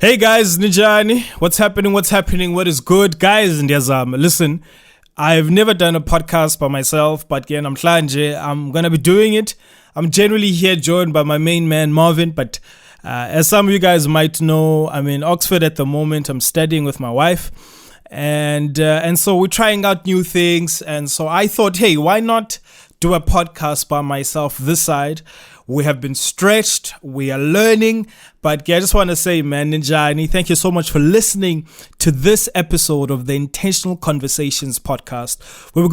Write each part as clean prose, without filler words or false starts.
Hey guys, Nijani, what's happening? What is good? Guys, listen, I've never done a podcast by myself, but again, I'm going to be doing it. I'm generally here joined by my main man, Marvin, but as some of you guys might know, I'm in Oxford at the moment. I'm studying with my wife, and so we're trying out new things, and so I thought, hey, why not do a podcast by myself this side? We have been stretched, we are learning, but I just want to say, man, Ninjani, thank you so much for listening to this episode of the Intentional Conversations podcast, where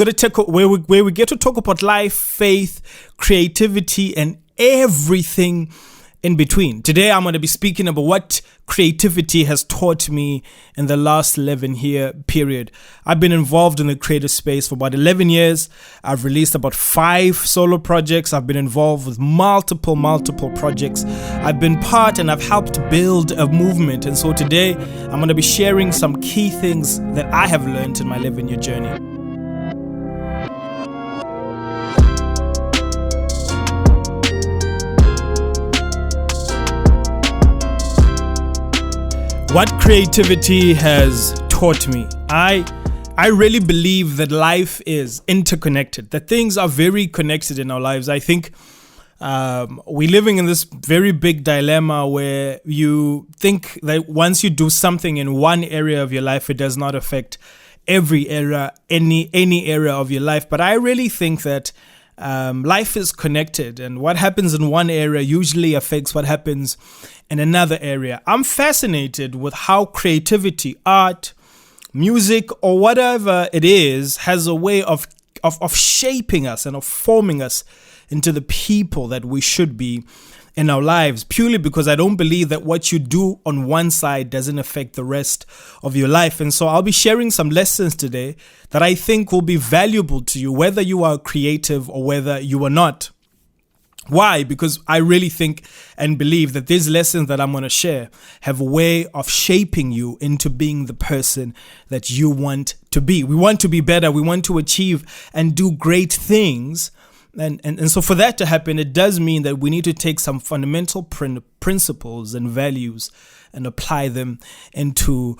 we get to talk about life, faith, creativity, and everything in between. Today, I'm going to be speaking about what creativity has taught me in the last 11-year period. I've been involved in the creative space for about 11 years. I've released about 5 solo projects. I've been involved with multiple projects. I've been part and I've helped build a movement. And so today, I'm going to be sharing some key things that I have learned in my 11-year journey. What creativity has taught me. I really believe that life is interconnected, that things are very connected in our lives. I think we're living in this very big dilemma where you think that once you do something in one area of your life, it does not affect every area, any area of your life. But I really think that life is connected, and what happens in one area usually affects what happens in another area. I'm fascinated with how creativity, art, music, or whatever it is, has a way of shaping us and of forming us into the people that we should be in our lives, purely because I don't believe that what you do on one side doesn't affect the rest of your life. And so I'll be sharing some lessons today that I think will be valuable to you, whether you are creative or whether you are not. Why? Because I really think and believe that these lessons that I'm going to share have a way of shaping you into being the person that you want to be. We want to be better. We want to achieve and do great things. And so for that to happen, it does mean that we need to take some fundamental principles and values and apply them into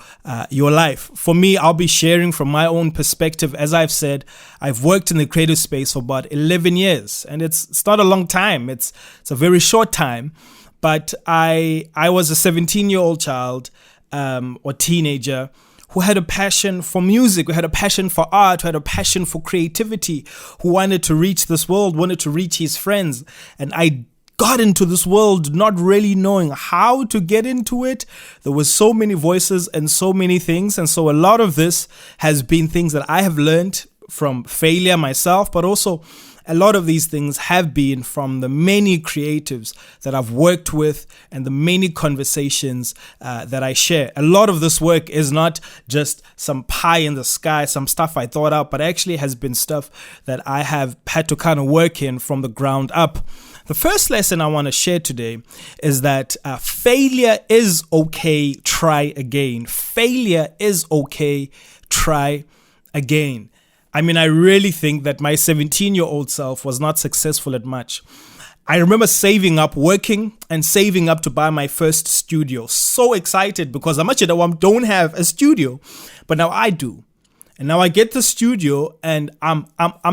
your life. For me, I'll be sharing from my own perspective. As I've said, I've worked in the creative space for about 11 years, and it's not a long time. It's a very short time, but I was a 17-year-old child or teenager who had a passion for music, who had a passion for art, who had a passion for creativity, who wanted to reach this world, wanted to reach his friends. And I got into this world not really knowing how to get into it. There were so many voices and so many things. And so a lot of this has been things that I have learned from failure myself, but also a lot of these things have been from the many creatives that I've worked with and the many conversations that I share. A lot of this work is not just some pie in the sky, some stuff I thought out, but actually has been stuff that I have had to kind of work in from the ground up. The first lesson I want to share today is that failure is okay, try again. Failure is okay, try again. I mean, I really think that my 17-year-old self was not successful at much. I remember saving up, working and saving up to buy my first studio. So excited because I'm actually don't have a studio, but now I do. And now I get the studio and I'm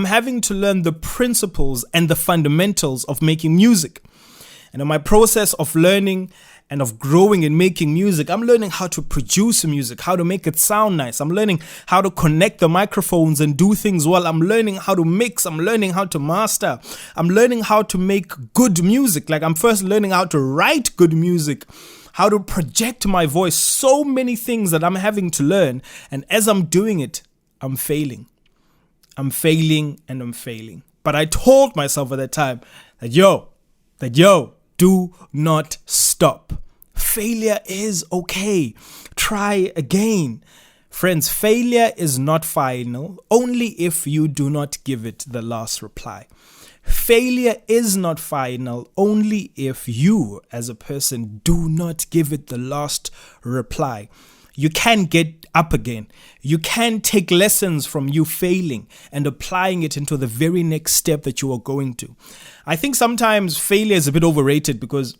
having to learn the principles and the fundamentals of making music. And in my process of learning and of growing and making music, I'm learning how to produce music, how to make it sound nice. I'm learning how to connect the microphones and do things well. I'm learning how to mix. I'm learning how to master. I'm learning how to make good music. Like I'm first learning how to write good music, how to project my voice. So many things that I'm having to learn. And as I'm doing it, I'm failing. I'm failing and I'm failing. But I told myself at that time that do not stop. Failure is okay. Try again. Friends, failure is not final only if you do not give it the last reply. Failure is not final only if you, as a person, do not give it the last reply. You can get up again. You can take lessons from you failing and applying it into the very next step that you are going to. I think sometimes failure is a bit overrated because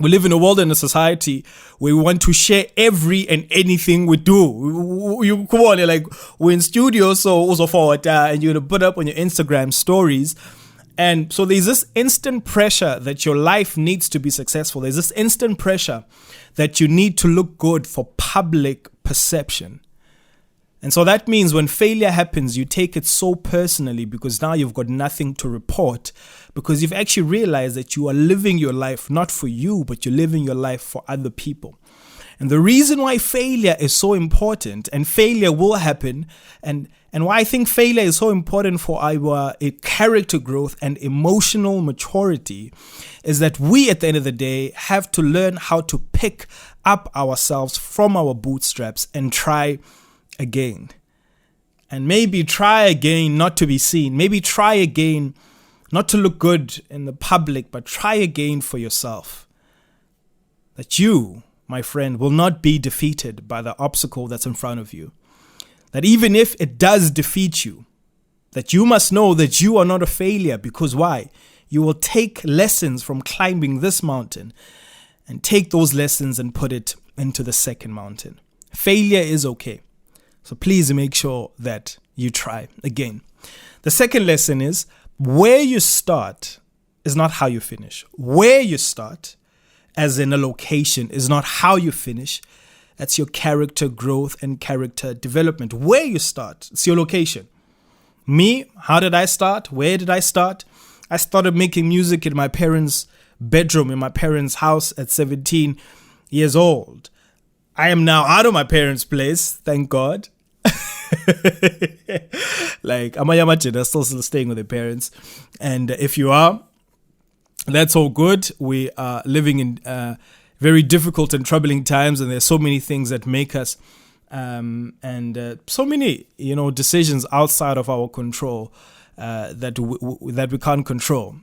We live in a world and a society where we want to share every and anything we do. You come on, like we're in studio, so also forward, and you're gonna put up on your Instagram stories. And so there's this instant pressure that your life needs to be successful. There's this instant pressure that you need to look good for public perception. And so that means when failure happens, you take it so personally because now you've got nothing to report, because you've actually realized that you are living your life not for you, but you're living your life for other people. And the reason why failure is so important, and failure will happen, and why I think failure is so important for our character growth and emotional maturity, is that we at the end of the day have to learn how to pick up ourselves from our bootstraps and try again. And maybe try again not to be seen. Maybe try again not to look good in the public, but try again for yourself. That you, my friend, will not be defeated by the obstacle that's in front of you. That even if it does defeat you, that you must know that you are not a failure, because why? You will take lessons from climbing this mountain and take those lessons and put it into the second mountain. Failure is okay. So please make sure that you try again. The second lesson is where you start is not how you finish. Where you start, as in a location, is not how you finish. That's your character growth and character development. Where you start, it's your location. Me, how did I start? Where did I start? I started making music in my parents' bedroom, in my parents' house at 17 years old. I am now out of my parents' place, thank God. Like, Amayamachida still staying with their parents. And if you are, that's all good. We are living in very difficult and troubling times, and there's so many things that make us so many, decisions outside of our control that we can't control.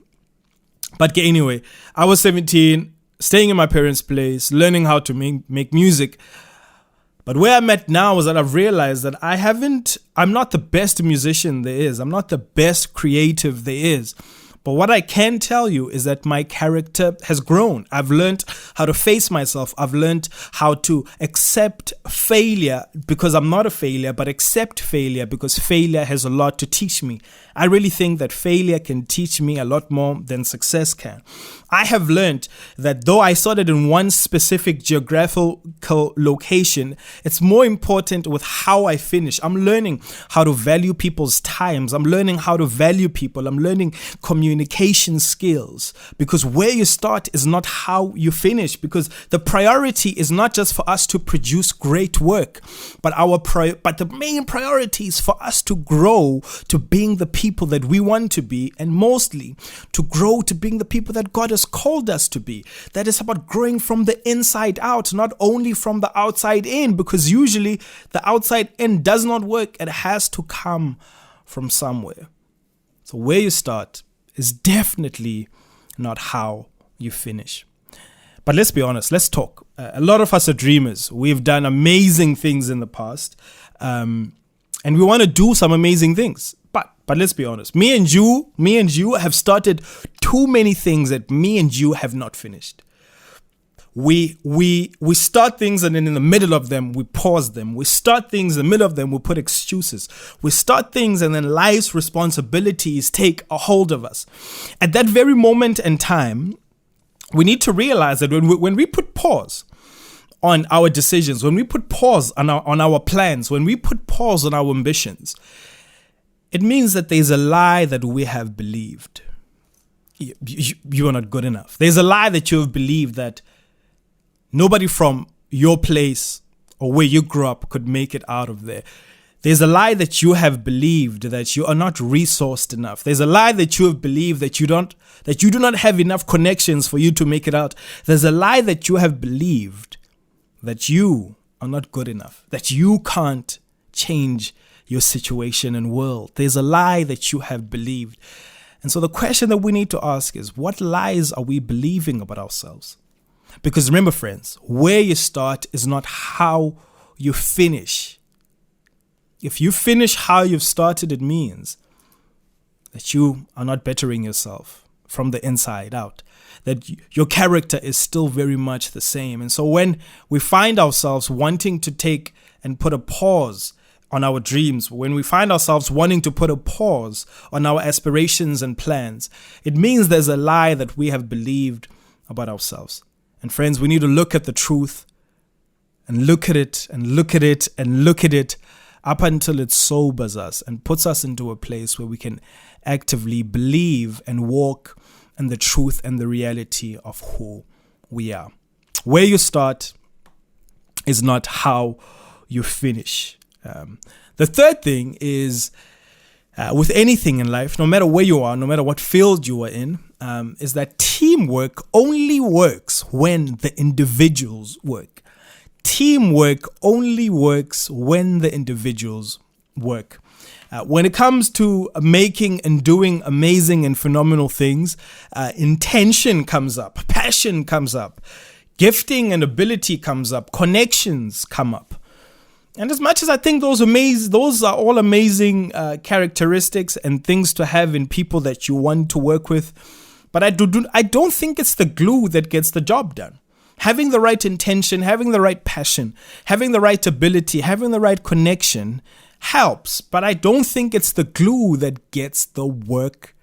But anyway, I was 17, staying in my parents' place, learning how to make music. But where I'm at now is that I've realized that I'm not the best musician there is. I'm not the best creative there is. But what I can tell you is that my character has grown. I've learned how to face myself. I've learned how to accept failure, because I'm not a failure, but accept failure because failure has a lot to teach me. I really think that failure can teach me a lot more than success can. I have learned that though I started in one specific geographical location, it's more important with how I finish. I'm learning how to value people's times. I'm learning how to value people. I'm learning communication skills, because where you start is not how you finish, because the priority is not just for us to produce great work, but the main priority is for us to grow to being the people that we want to be, and mostly to grow to being the people that God has called us to be. That is about growing from the inside out, not only from the outside in, because usually the outside in does not work. It has to come from somewhere. So where you start is definitely not how you finish. But let's be honest, let's talk. A lot of us are dreamers. We've done amazing things in the past, and we want to do some amazing things. But let's be honest, me and you have started too many things that me and you have not finished. We start things, and then in the middle of them, we pause them. We start things in the middle of them, we put excuses. We start things, and then life's responsibilities take a hold of us. At that very moment in time, we need to realize that when we put pause on our decisions, when we put pause on our plans, when we put pause on our ambitions, it means that there's a lie that we have believed. You are not good enough. There's a lie that you have believed that nobody from your place or where you grew up could make it out of there. There's a lie that you have believed that you are not resourced enough. There's a lie that you have believed that you do not have enough connections for you to make it out. There's a lie that you have believed that you are not good enough, that you can't change your situation and world. There's a lie that you have believed. And so the question that we need to ask is, what lies are we believing about ourselves? Because remember, friends, where you start is not how you finish. If you finish how you've started, it means that you are not bettering yourself. from the inside out, that your character is still very much the same. And so when we find ourselves wanting to take and put a pause on our dreams, when we find ourselves wanting to put a pause on our aspirations and plans, it means there's a lie that we have believed about ourselves. And friends, we need to look at the truth and look at it and look at it and look at it up until it sobers us and puts us into a place where we can actively believe and walk in the truth and the reality of who we are. Where you start is not how you finish. The third thing is with anything in life, no matter where you are, no matter what field you are in, is that teamwork only works when the individuals work. Teamwork only works when the individuals work. When it comes to making and doing amazing and phenomenal things, intention comes up, passion comes up, gifting and ability comes up, connections come up. And as much as I think those are all amazing characteristics and things to have in people that you want to work with, but I don't think it's the glue that gets the job done. Having the right intention, having the right passion, having the right ability, having the right connection helps, but I don't think it's the glue that gets the work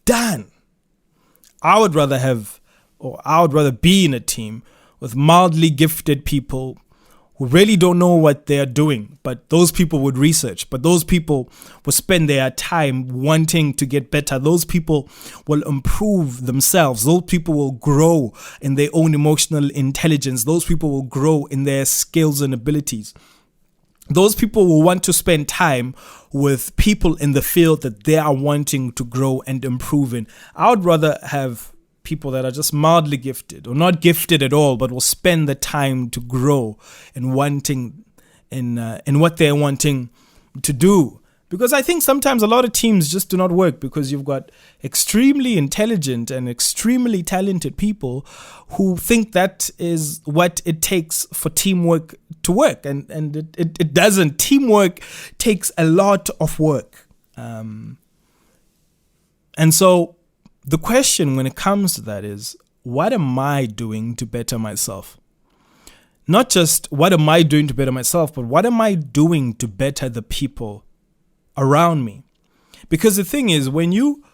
done. I would rather be in a team with mildly gifted people who really don't know what they're doing, but those people would research, but those people will spend their time wanting to get better. Those people will improve themselves. Those people will grow in their own emotional intelligence. Those people will grow in their skills and abilities. Those people will want to spend time with people in the field that they are wanting to grow and improve in. I would rather have people that are just mildly gifted or not gifted at all, but will spend the time to grow in wanting in what they're wanting to do. Because I think sometimes a lot of teams just do not work because you've got extremely intelligent and extremely talented people who think that is what it takes for teamwork to work. And it doesn't. Teamwork takes a lot of work. And so the question when it comes to that is, what am I doing to better myself? Not just what am I doing to better myself, but what am I doing to better the people around me? Because the thing is, when you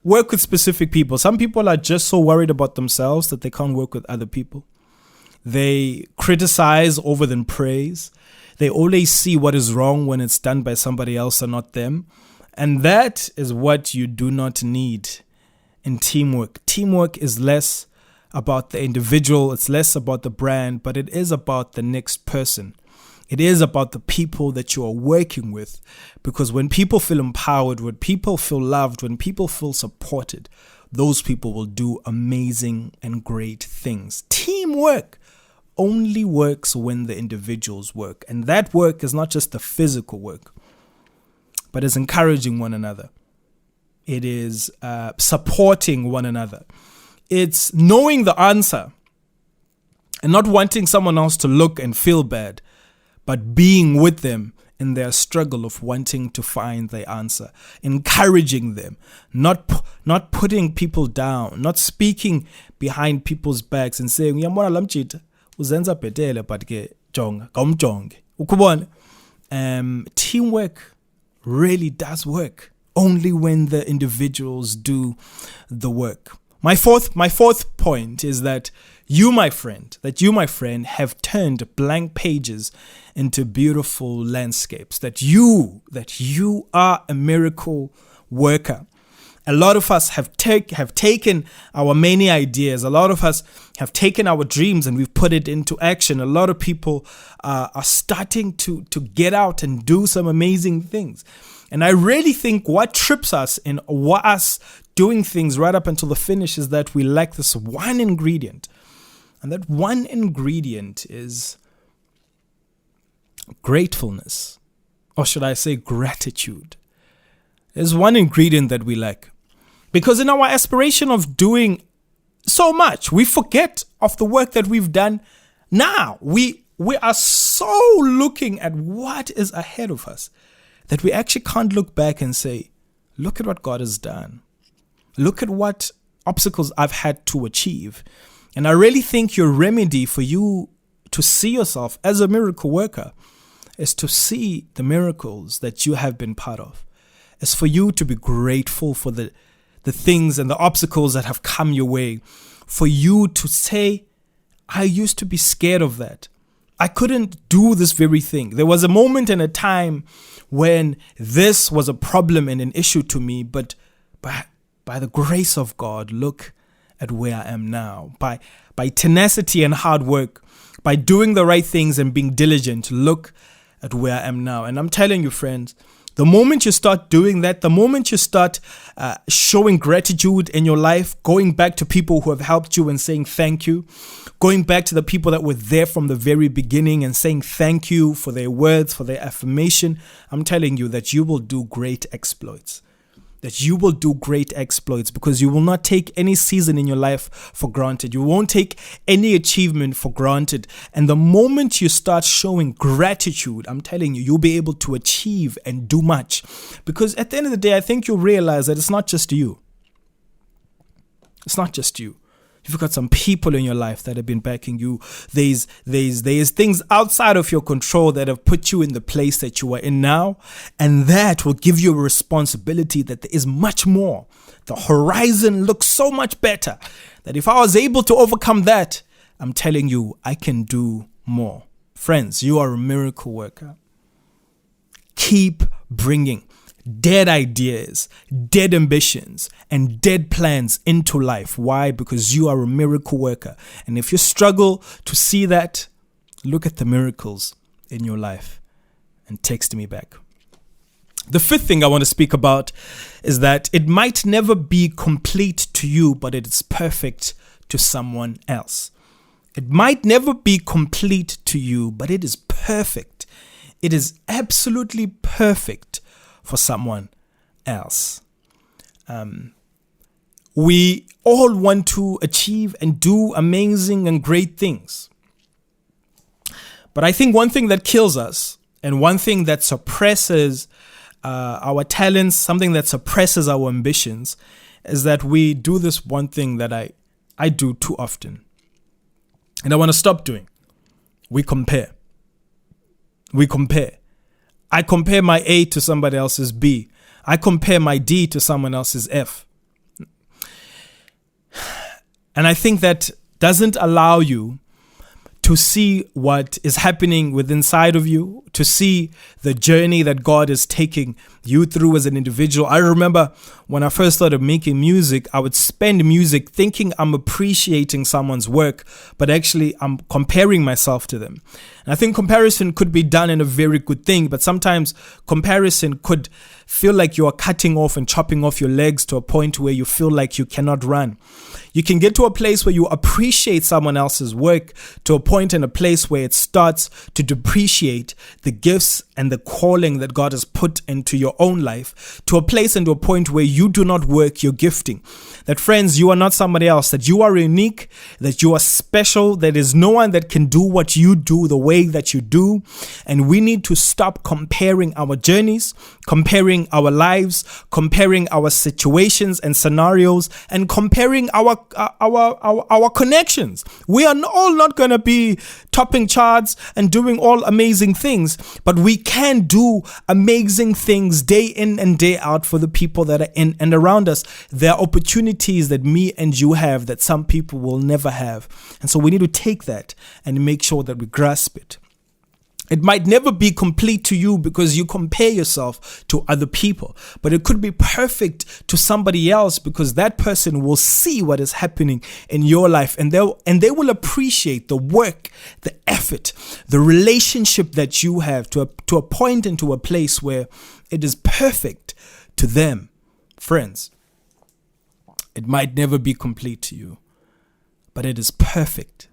work with specific people, some people are just so worried about themselves that they can't work with other people. They criticize over than praise. They always see what is wrong when it's done by somebody else and not them. And that is what you do not need in teamwork. Teamwork is less about the individual, it's less about the brand, but it is about the next person. It is about the people that you are working with, because when people feel empowered, when people feel loved, when people feel supported, those people will do amazing and great things. Teamwork only works when the individuals work, and that work is not just the physical work, but it's encouraging one another. It is supporting one another. It's knowing the answer and not wanting someone else to look and feel bad, but being with them in their struggle of wanting to find the answer, encouraging them, not putting people down, not speaking behind people's backs and saying, "Yambona lamchita, uzenza bhetele but ke jonga, kamjonge." Ukubona, teamwork really does work only when the individuals do the work. My fourth point is that you, my friend, have turned blank pages into beautiful landscapes, that you are a miracle worker. A lot of us have taken our many ideas. A lot of us have taken our dreams and we've put it into action. A lot of people are starting to get out and do some amazing things. And I really think what trips us in us doing things right up until the finish is that we lack this one ingredient. And that one ingredient is gratefulness. Or should I say gratitude? There's one ingredient that we lack. Because in our aspiration of doing so much, we forget of the work that we've done now. We are so looking at what is ahead of us that we actually can't look back and say, look at what God has done. Look at what obstacles I've had to achieve. And I really think your remedy for you to see yourself as a miracle worker is to see the miracles that you have been part of. It's for you to be grateful for the things and the obstacles that have come your way. For you to say, I used to be scared of that. I couldn't do this very thing. There was a moment and a time when this was a problem and an issue to me, but by the grace of God, look at where I am now. By tenacity and hard work, by doing the right things and being diligent, look at where I am now. And I'm telling you, friends, the moment you start doing that, the moment you start showing gratitude in your life, going back to people who have helped you and saying thank you, going back to the people that were there from the very beginning and saying thank you for their words, for their affirmation, I'm telling you that you will do great exploits. That you will do great exploits, because you will not take any season in your life for granted. You won't take any achievement for granted. And the moment you start showing gratitude, I'm telling you, you'll be able to achieve and do much. Because at the end of the day, I think you'll realize that it's not just you. It's not just you. You've got some people in your life that have been backing you. There's things outside of your control that have put you in the place that you are in now. And that will give you a responsibility that there is much more. The horizon looks so much better that if I was able to overcome that, I'm telling you, I can do more. Friends, you are a miracle worker. Keep bringing dead ideas, dead ambitions, and dead plans into life. Why? Because you are a miracle worker. And if you struggle to see that, look at the miracles in your life and text me back. The fifth thing I want to speak about is that it might never be complete to you, but it is perfect to someone else. It might never be complete to you, but it is perfect. It is absolutely perfect for someone else. We all want to achieve and do amazing and great things. But I think one thing that kills us, and one thing that suppresses our talents, something that suppresses our ambitions, is that we do this one thing that I do too often. And I want to stop doing. We compare. I compare my A to somebody else's B. I compare my D to someone else's F. And I think that doesn't allow you to see what is happening within inside of you, to see the journey that God is taking you through as an individual. I remember when I first started making music, I would spend music thinking I'm appreciating someone's work, but actually I'm comparing myself to them. And I think comparison could be done in a very good thing, but sometimes comparison could feel like you are cutting off and chopping off your legs to a point where you feel like you cannot run. You can get to a place where you appreciate someone else's work to a point and a place where it starts to depreciate the gifts and the calling that God has put into your own life, to a place and to a point where you do not work your gifting. That, friends, you are not somebody else, that you are unique, that you are special, there is no one that can do what you do the way that you do. And we need to stop comparing our journeys, comparing our lives, comparing our situations and scenarios, and comparing our connections. We are all not going to be topping charts and doing all amazing things, but we can do amazing things day in and day out for the people that are in and around us. There are opportunities that me and you have that some people will never have. And so we need to take that and make sure that we grasp it. It might never be complete to you because you compare yourself to other people, but it could be perfect to somebody else because that person will see what is happening in your life, and they will appreciate the work, the effort, the relationship that you have to a point and to a place where it is perfect to them. Friends, it might never be complete to you, but it is perfect.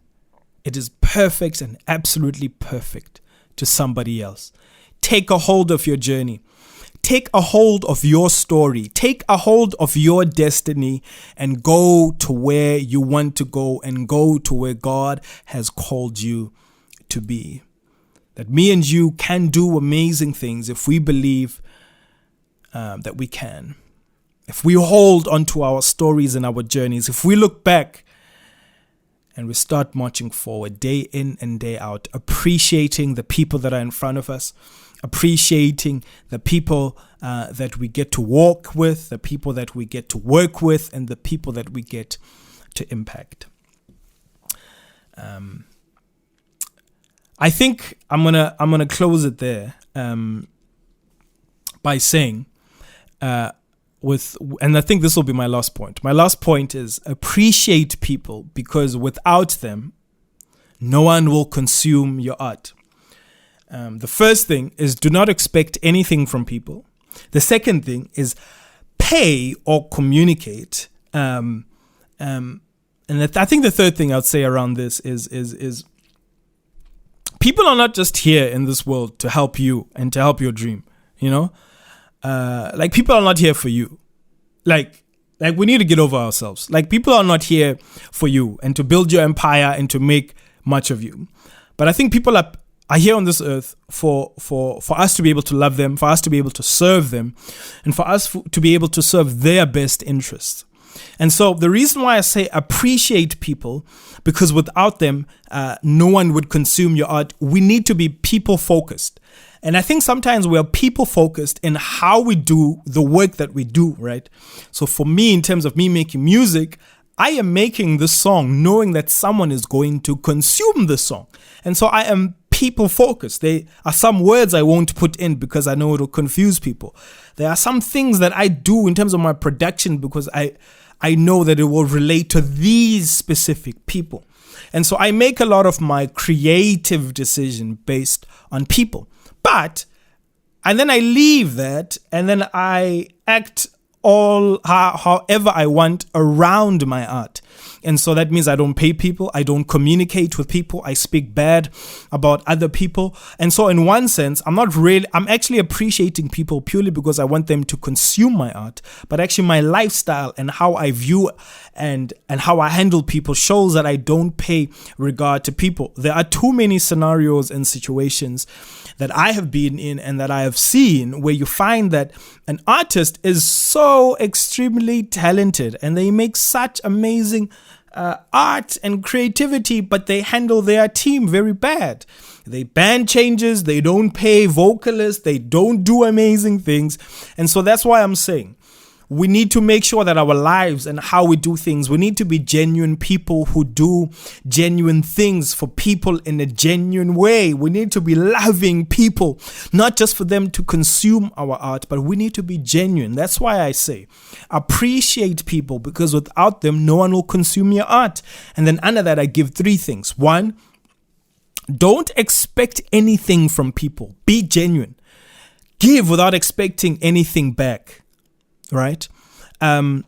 It is perfect and absolutely perfect to somebody else. Take a hold of your journey. Take a hold of your story. Take a hold of your destiny and go to where you want to go and go to where God has called you to be. That me and you can do amazing things if we believe that we can. if we hold onto our stories and our journeys, if we look back and we start marching forward day in and day out, appreciating the people that are in front of us, appreciating the people that we get to walk with, the people that we get to work with, and the people that we get to impact. I think I'm gonna close it there by saying, and I think this will be my last point. My last point is appreciate people, because without them, no one will consume your art. The first thing is do not expect anything from people. The second thing is pay or communicate. And I think the third thing I'd say around this is people are not just here in this world to help you and to help your dream, like people are not here for you. Like we need to get over ourselves. Like people are not here for you and to build your empire and to make much of you. But I think people are here on this earth for us to be able to love them, for us to be able to serve them, and for us to be able to serve their best interests. And so the reason why I say appreciate people, because without them, no one would consume your art. We need to be people focused. And I think sometimes we are people focused in how we do the work that we do, right? So for me, in terms of me making music, I am making this song knowing that someone is going to consume the song. And so I am people focused. There are some words I won't put in because I know it will confuse people. There are some things that I do in terms of my production because I know that it will relate to these specific people. And so I make a lot of my creative decision based on people. And then I leave that and then I act however I want around my art. And so that means I don't pay people, I don't communicate with people, I speak bad about other people. And so in one sense, I'm actually appreciating people purely because I want them to consume my art. But actually my lifestyle and how I view and how I handle people shows that I don't pay regard to people. There are too many scenarios and situations that I have been in and that I have seen where you find that an artist is so extremely talented and they make such amazing art and creativity, but they handle their team very bad. They band changes, they don't pay vocalists, they don't do amazing things. And so that's why I'm saying we need to make sure that our lives and how we do things, we need to be genuine people who do genuine things for people in a genuine way. We need to be loving people, not just for them to consume our art, but we need to be genuine. That's why I say appreciate people, because without them, no one will consume your art. And then under that, I give 3 things. 1, don't expect anything from people. Be genuine. Give without expecting anything back. Right? And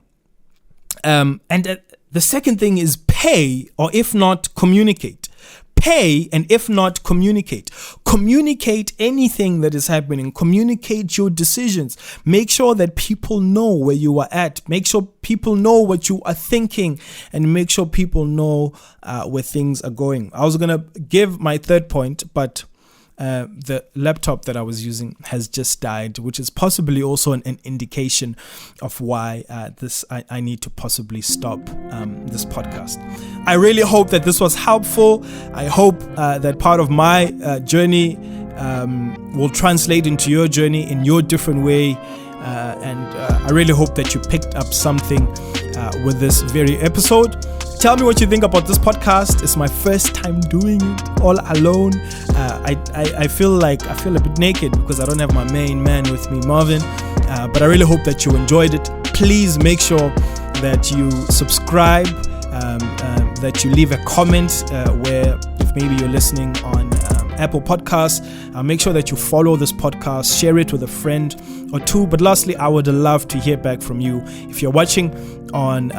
the second thing is pay, or if not, communicate. Pay, and if not, communicate. Communicate anything that is happening. Communicate your decisions. Make sure that people know where you are at. Make sure people know what you are thinking, and make sure people know where things are going. I was going to give my third point, but the laptop that I was using has just died, which is possibly also an indication of why I need to possibly stop this podcast. I really hope that this was helpful. I hope that part of my journey will translate into your journey in your different way. And I really hope that you picked up something with this very episode. Tell me what you think about this podcast. It's my first time doing it all alone. I feel a bit naked because I don't have my main man with me, Marvin. But I really hope that you enjoyed it. Please make sure that you subscribe, that you leave a comment where, if maybe you're listening on Apple Podcasts, make sure that you follow this podcast, share it with a friend or 2. But lastly, I would love to hear back from you. If you're watching on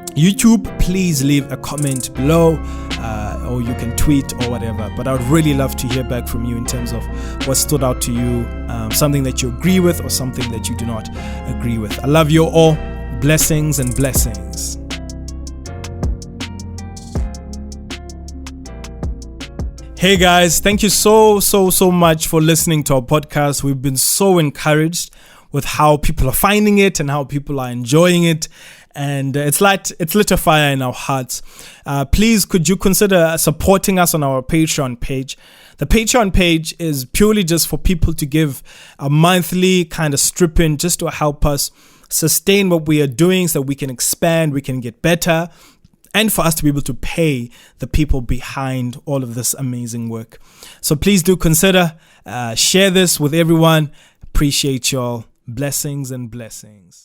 YouTube, please leave a comment below, or you can tweet or whatever. But I would really love to hear back from you in terms of what stood out to you, something that you agree with or something that you do not agree with. I love you all. Blessings and blessings. Hey guys, thank you so much for listening to our podcast. We've been so encouraged with how people are finding it and how people are enjoying it. And it's lit a fire in our hearts. Please, could you consider supporting us on our Patreon page? The Patreon page is purely just for people to give a monthly kind of strip in, just to help us sustain what we are doing so we can expand, we can get better, and for us to be able to pay the people behind all of this amazing work. So please do consider, share this with everyone. Appreciate y'all. Blessings and blessings.